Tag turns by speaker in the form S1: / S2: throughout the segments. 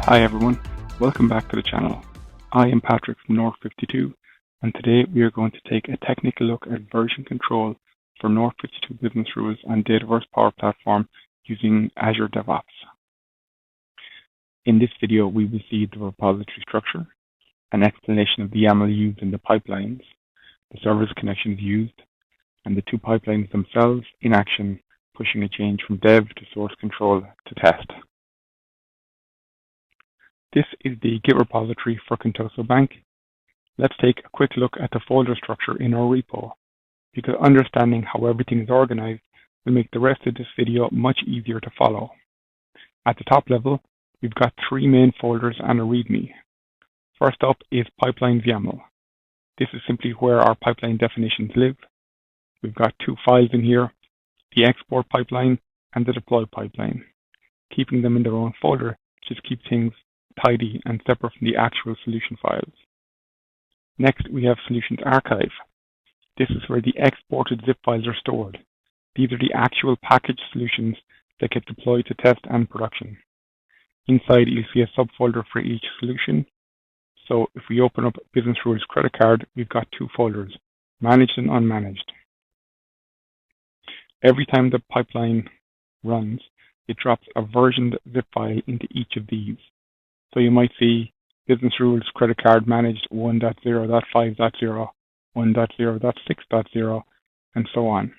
S1: Hi everyone, welcome back to the channel. I am Patrick from North52, and today we are going to take a technical look at version control for North52 business rules and Dataverse Power Platform using Azure DevOps. In this video, we will see the repository structure, an explanation of the YAML used in the pipelines, the service connections used, and the two pipelines themselves in action, pushing a change from dev to source control to test. This is the Git repository for Contoso Bank. Let's take a quick look at the folder structure in our repo, because understanding how everything is organized will make the rest of this video much easier to follow. At the top level, we've got three main folders and a README. First up is Pipelines YAML. This is simply where our pipeline definitions live. We've got two files in here, the export pipeline and the deploy pipeline. Keeping them in their own folder just keeps things tidy and separate from the actual solution files. Next, we have Solutions Archive. This is where the exported zip files are stored. These are the actual packaged solutions that get deployed to test and production. Inside, you'll see a subfolder for each solution. So if we open up Business Rules Credit Card, we've got two folders, Managed and Unmanaged. Every time the pipeline runs, it drops a versioned zip file into each of these. So you might see Business Rules Credit Card Managed 1.0.5.0, 1.0.6.0, and so on.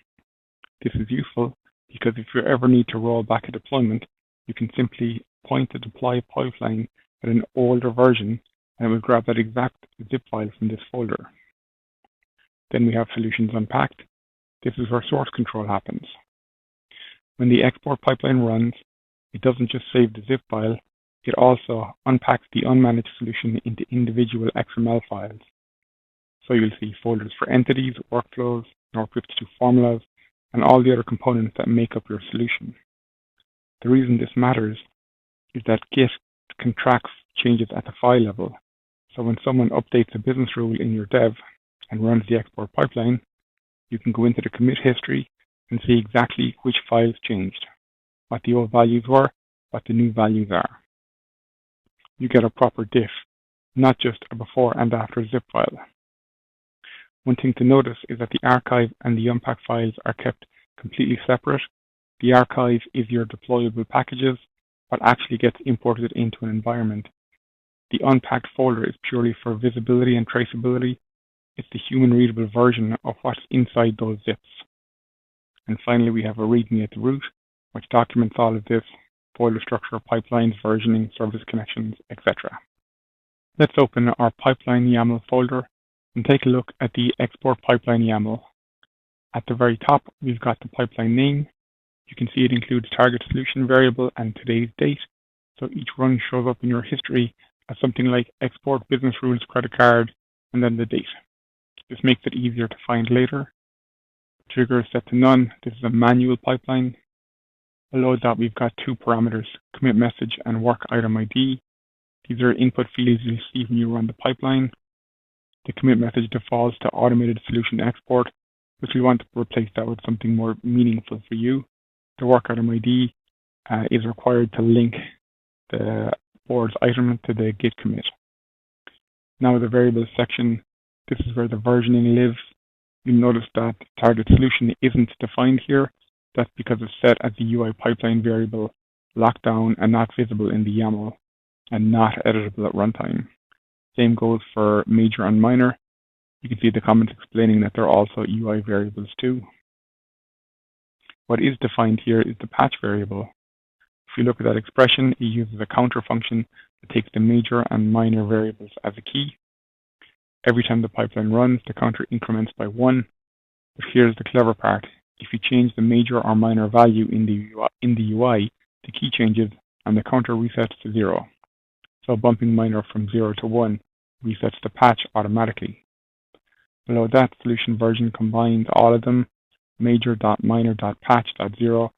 S1: This is useful because if you ever need to roll back a deployment, you can simply point the deploy pipeline at an older version and it will grab that exact zip file from this folder. Then we have Solutions Unpacked. This is where source control happens. When the export pipeline runs, it doesn't just save the zip file, it also unpacks the unmanaged solution into individual XML files. So you'll see folders for entities, workflows, North52 formulas, and all the other components that make up your solution. The reason this matters is that Git can track changes at the file level. So when someone updates a business rule in your dev and runs the export pipeline, you can go into the commit history and see exactly which files changed, what the old values were, what the new values are. You get a proper diff, not just a before and after zip file. One thing to notice is that the archive and the unpack files are kept completely separate. The archive is your deployable packages, what actually gets imported into an environment. The unpacked folder is purely for visibility and traceability. It's the human readable version of what's inside those zips. And finally, we have a README at the root, which documents all of this: folder structure, pipelines, versioning, service connections, etc. Let's open our pipeline YAML folder and take a look at the export pipeline YAML. At the very top, we've got the pipeline name. You can see it includes target solution variable and today's date. So each run shows up in your history as something like export business rules credit card and then the date. This makes it easier to find later. Trigger is set to none. This is a manual pipeline. Below that, we've got two parameters, commit message and work item ID. These are input fields you'll see when you run the pipeline. The commit message defaults to automated solution export, but we want to replace that with something more meaningful for you. The work item ID is required to link the board's item to the Git commit. Now the variables section, this is where the versioning lives. You'll notice that target solution isn't defined here. That's because it's set as the UI pipeline variable, locked down and not visible in the YAML, and not editable at runtime. Same goes for major and minor. You can see the comments explaining that they're also UI variables too. What is defined here is the patch variable. If you look at that expression, it uses a counter function that takes the major and minor variables as a key. Every time the pipeline runs, the counter increments by 1. But here's the clever part. If you change the major or minor value in the UI, the key changes and the counter resets to 0. So bumping minor from 0 to 1 resets the patch automatically. Below that, solution version combines all of them, major.minor.patch.0,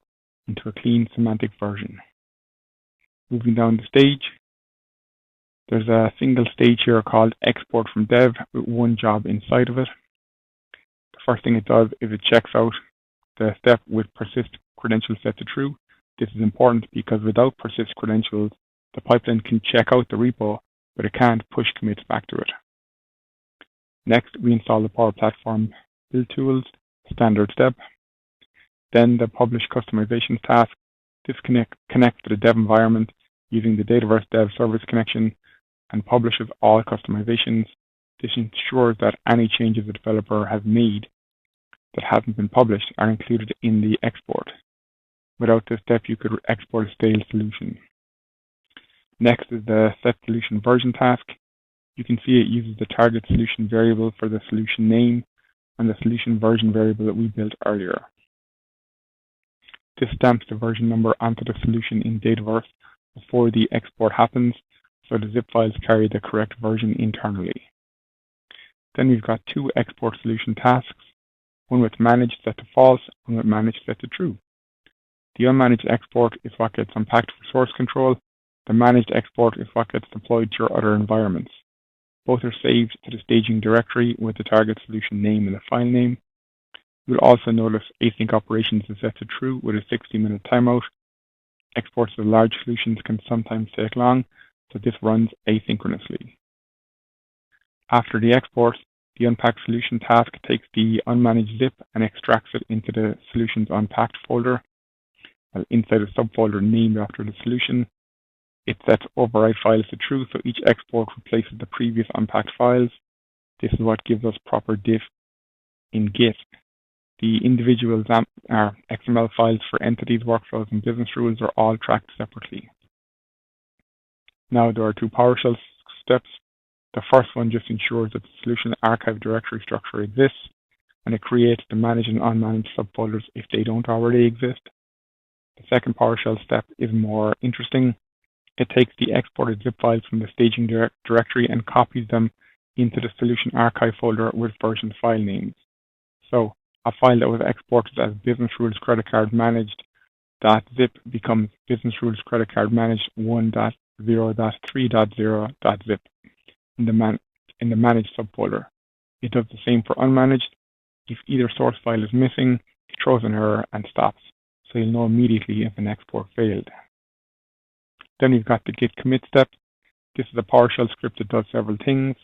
S1: into a clean semantic version. Moving down the stage, there's a single stage here called export from dev with one job inside of it. The first thing it does is it checks out the step with persist credentials set to true. This is important because without persist credentials, The pipeline can check out the repo, but it can't push commits back to it. Next, we install the Power Platform build tools, standard step. Then the publish customizations task. This connects to the dev environment using the Dataverse dev service connection and publishes all customizations. This ensures that any changes the developer has made that haven't been published are included in the export. Without this step, you could export a stale solution. Next is the set solution version task. You can see it uses the target solution variable for the solution name and the solution version variable that we built earlier. This stamps the version number onto the solution in Dataverse before the export happens, so the zip files carry the correct version internally. Then we've got two export solution tasks, one with managed set to false, one with managed set to true. The unmanaged export is what gets unpacked for source control. The managed export is what gets deployed to your other environments. Both are saved to the staging directory with the target solution name and the file name. You'll also notice async operations is set to true with a 60-minute timeout. Exports of large solutions can sometimes take long, so this runs asynchronously. After the export, the Unpack solution task takes the unmanaged zip and extracts it into the solution's Unpacked folder. Inside a subfolder named after the solution. It sets override files to true, so each export replaces the previous unpacked files. This is what gives us proper diff in Git. The individual XML files for entities, workflows, and business rules are all tracked separately. Now there are two PowerShell steps. The first one just ensures that the solution archive directory structure exists, and it creates the managed and unmanaged subfolders if they don't already exist. The second PowerShell step is more interesting. It takes the exported zip files from the staging directory and copies them into the solution archive folder with version file names. So a file that was exported as business rules credit card managed.zip becomes business rules credit card managed 1.0.3.0.zip in the managed subfolder. It does the same for unmanaged. If either source file is missing, it throws an error and stops, so you'll know immediately if an export failed. Then we've got the git commit step. This is a PowerShell script that does several things.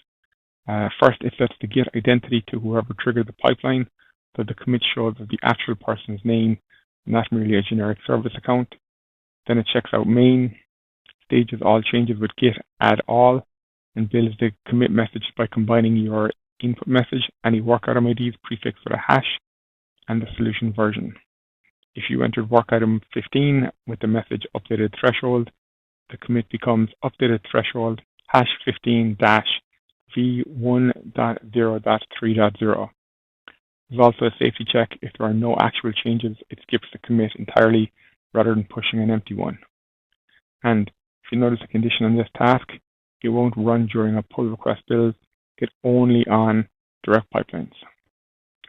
S1: First, it sets the git identity to whoever triggered the pipeline, so the commit shows the actual person's name, not merely a generic service account. Then it checks out main, stages all changes with git add all, and builds the commit message by combining your input message, any work item IDs prefixed with a hash, and the solution version. If you entered work item 15 with the message updated threshold, the commit becomes updated threshold #15-v1.0.3.0. There's also a safety check. If there are no actual changes, it skips the commit entirely rather than pushing an empty one. And if you notice a condition on this task, it won't run during a pull request build, it's only on direct pipelines.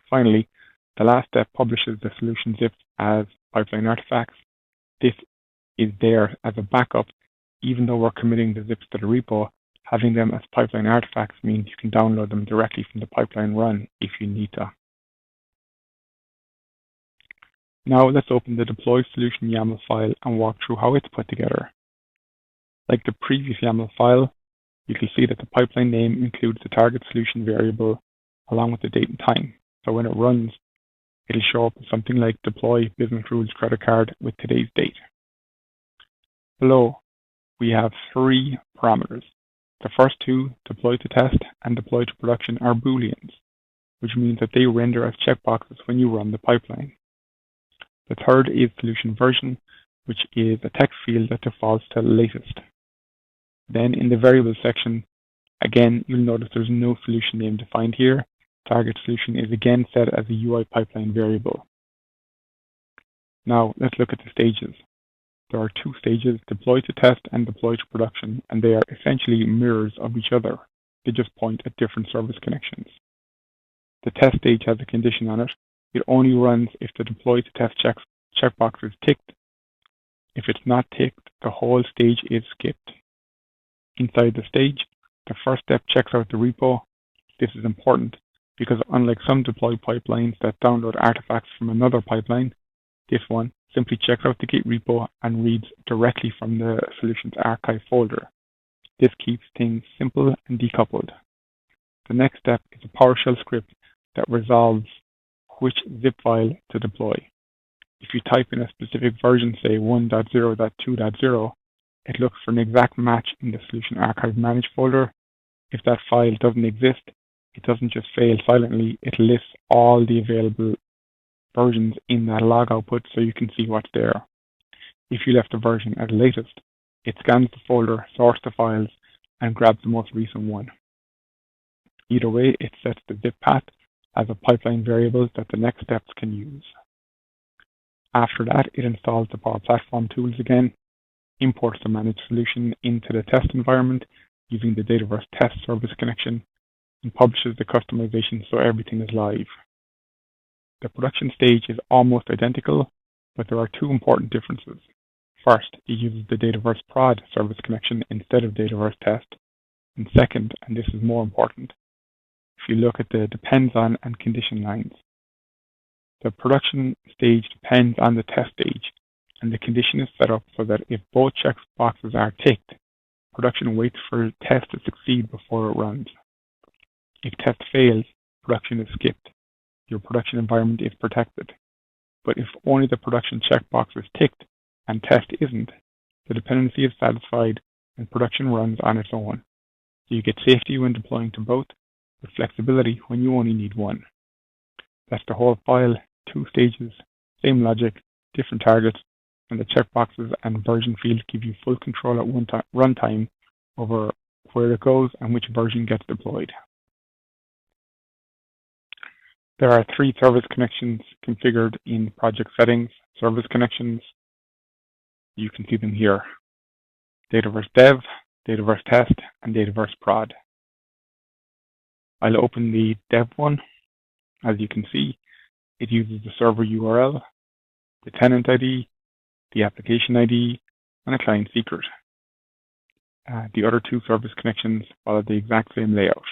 S1: Finally, the last step publishes the solution zips as pipeline artifacts. This is there as a backup. Even though we're committing the zips to the repo, having them as pipeline artifacts means you can download them directly from the pipeline run if you need to. Now let's open the deploy solution YAML file and walk through how it's put together. Like the previous YAML file, you can see that the pipeline name includes the target solution variable along with the date and time. So when it runs, it'll show up as something like deploy business rules credit card with today's date. Below, we have three parameters. The first two, deploy to test and deploy to production, are Booleans, which means that they render as checkboxes when you run the pipeline. The third is solution version, which is a text field that defaults to latest. Then in the variable section, again, you'll notice there's no solution name defined here. Target solution is again set as a UI pipeline variable. Now let's look at the stages. There are two stages, deploy to test and deploy to production, and they are essentially mirrors of each other. They just point at different service connections. The test stage has a condition on it. It only runs if the deploy to test checkbox is ticked. If it's not ticked, the whole stage is skipped. Inside the stage, the first step checks out the repo. This is important because unlike some deploy pipelines that download artifacts from another pipeline, This one simply checks out the Git repo and reads directly from the solutions archive folder. This keeps things simple and decoupled. The next step is a PowerShell script that resolves which zip file to deploy. If you type in a specific version, say 1.0.2.0, it looks for an exact match in the Solution Archive Manage folder. If that file doesn't exist, it doesn't just fail silently, it lists all the available versions in that log output so you can see what's there. If you left a version at the latest, it scans the folder, sorts the files, and grabs the most recent one. Either way, it sets the zip path as a pipeline variable that the next steps can use. After that, it installs the Power Platform tools again, imports the managed solution into the test environment using the Dataverse test service connection, and publishes the customization so everything is live. The production stage is almost identical, but there are two important differences. First, it uses the Dataverse prod service connection instead of Dataverse test. And second, and this is more important, if you look at the depends on and condition lines, the production stage depends on the test stage, and the condition is set up so that if both checkboxes are ticked, production waits for test to succeed before it runs. If test fails, production is skipped. Your production environment is protected. But if only the production checkbox is ticked and test isn't, the dependency is satisfied and production runs on its own. So you get safety when deploying to both, but flexibility when you only need one. That's the whole file, 2 stages, same logic, different targets, and the checkboxes and version fields give you full control at runtime over where it goes and which version gets deployed. There are 3 service connections configured in project settings, service connections. You can see them here. Dataverse Dev, Dataverse Test, and Dataverse Prod. I'll open the Dev one. As you can see, it uses the server URL, the tenant ID, the application ID, and a client secret. The other 2 service connections follow the exact same layout.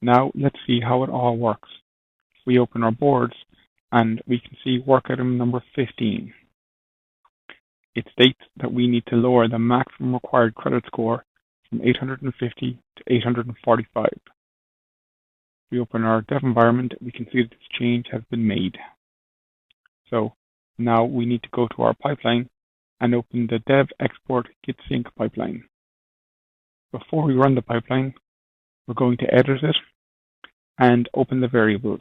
S1: Now let's see how it all works. We open our boards and we can see work item number 15. It states that we need to lower the maximum required credit score from 850 to 845. We open our dev environment, we can see that this change has been made. So now we need to go to our pipeline and open the dev export git sync pipeline. Before we run the pipeline, we're going to edit it and open the variables.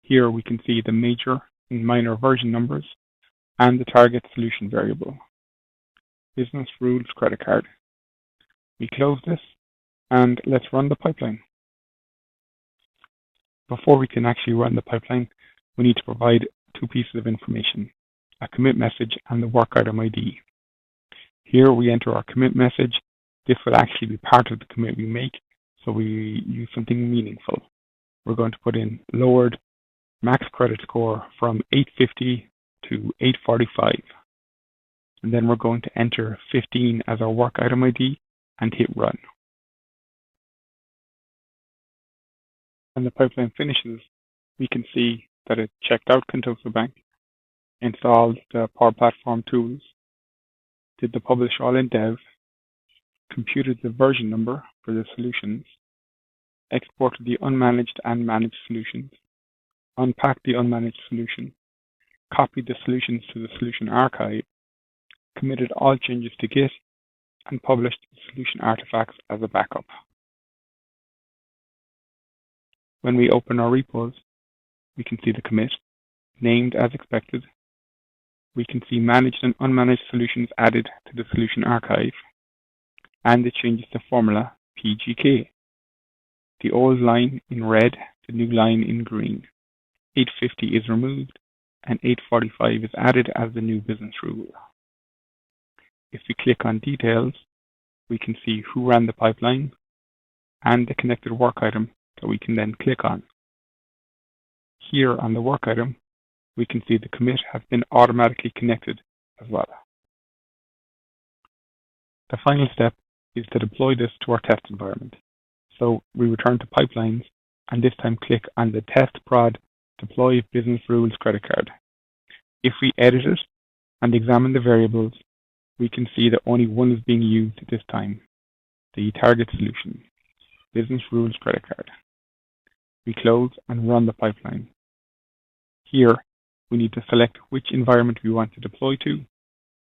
S1: Here we can see the major and minor version numbers and the target solution variable. Business rules credit card. We close this and let's run the pipeline. Before we can actually run the pipeline, we need to provide 2 pieces of information, a commit message and the work item ID. Here we enter our commit message. This will actually be part of the commit we make, so we use something meaningful. We're going to put in lowered max credit score from 850 to 845. And then we're going to enter 15 as our work item ID and hit run. When the pipeline finishes, we can see that it checked out Contoso Bank, installed the Power Platform tools, did the publish all in dev, computed the version number for the solutions, exported the unmanaged and managed solutions, unpacked the unmanaged solution, copied the solutions to the solution archive, committed all changes to Git, and published the solution artifacts as a backup. When we open our repos, we can see the commit, named as expected. We can see managed and unmanaged solutions added to the solution archive, and the changes to formula PGK. The old line in red, the new line in green. 850 is removed, and 845 is added as the new business rule. If we click on details, we can see who ran the pipeline and the connected work item that we can then click on. Here on the work item, we can see the commit has been automatically connected as well. The final step is to deploy this to our test environment. So we return to pipelines and this time click on the test prod deploy business rules credit card. If we edit it and examine the variables, we can see that only one is being used at this time, the target solution, business rules credit card. We close and run the pipeline. Here, we need to select which environment we want to deploy to.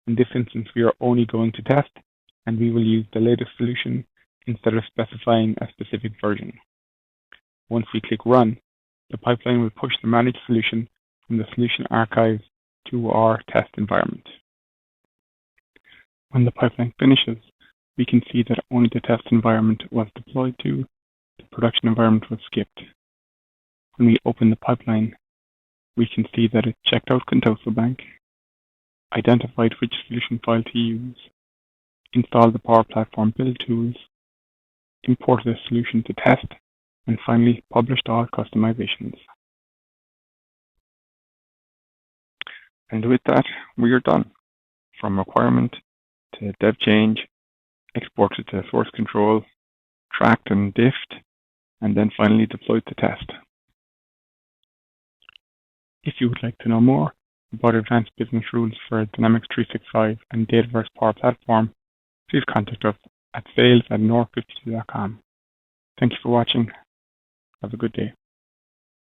S1: In this instance, we are only going to test, and we will use the latest solution instead of specifying a specific version. Once we click Run, the pipeline will push the managed solution from the solution archive to our test environment. When the pipeline finishes, we can see that only the test environment was deployed to, the production environment was skipped. When we open the pipeline, we can see that it checked out Contoso Bank, identified which solution file to use, installed the Power Platform build tools, imported a solution to test, and finally published all customizations. And with that, we are done. From requirement to dev change, exported to source control, tracked and diffed, and then finally deployed to test. If you would like to know more about advanced business rules for Dynamics 365 and Dataverse Power Platform, please contact us at sales@north52.com. Thank you for watching. Have a good day.